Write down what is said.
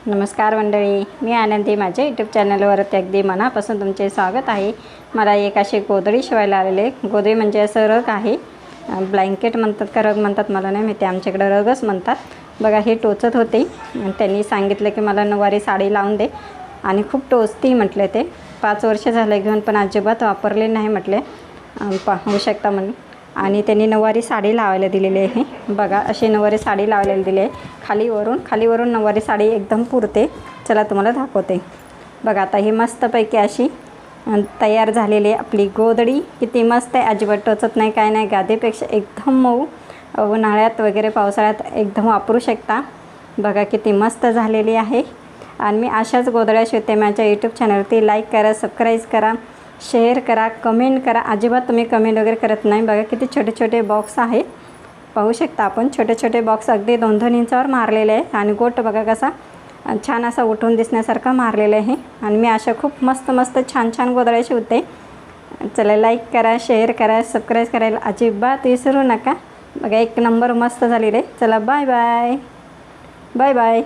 नमस्कार मंडळी, मी आनंदी. माझ्या यूट्यूब चॅनलवरती अगदी मनापासून तुमचे स्वागत आहे. मला एक अशी गोधडी शिवायला आलेले. गोधडी म्हणजे असं रग आहे, ब्लँकेट म्हणतात का रग म्हणतात मला नाही माहिती, आमच्याकडे रगच म्हणतात. बघा हे टोचत होते. त्यांनी सांगितलं की मला नऊवारी साडी लावून दे आणि खूप टोचती म्हटले. ते 5 वर्ष झाले घेऊन पण अजिबात वापरले नाही म्हटले. पाहू शकता म्हणून. आणि त्यांनी नऊवारी साडी लावायला दिलेली आहे. बघा अशी नऊवारी साडी लावायला दिली आहे. खालीवरून नऊवारी साडी एकदम पुरते. चला तुम्हाला दाखवते. बघा आता ही मस्तपैकी अशी तयार झालेली आहे आपली गोधडी. किती मस्त आहे, अजिबात टोचत नाही, काय नाही. गादीपेक्षा एकदम मऊ. उन्हाळ्यात वगैरे पावसाळ्यात एकदम वापरू शकता. बघा किती मस्त झालेली आहे. आणि मी अशाच गोधड्या शिवते. माझ्या यूट्यूब चॅनलवरती लाईक करा, सबस्क्राईब करा, शेअर करा, कमेंट करा. अजिबात तुम्ही कमेंट वगैरे करत नाही. बघा किती छोटे छोटे बॉक्स आहेत, पाहू शकता आपण. छोटे छोटे बॉक्स अगदी 2-2 इंचावर मारलेले आहे. आणि गोट बघा कसा छान असा उठून दिसण्यासारखा मारलेला आहे. आणि मी अशा खूप मस्त मस्त छान छान गोधड्या शिवते. चला लाईक करा, शेअर करा, सबस्क्राईब करायला अजिबात विसरू नका. बघा एक नंबर मस्त झालेले. चला बाय बाय. Bye bye.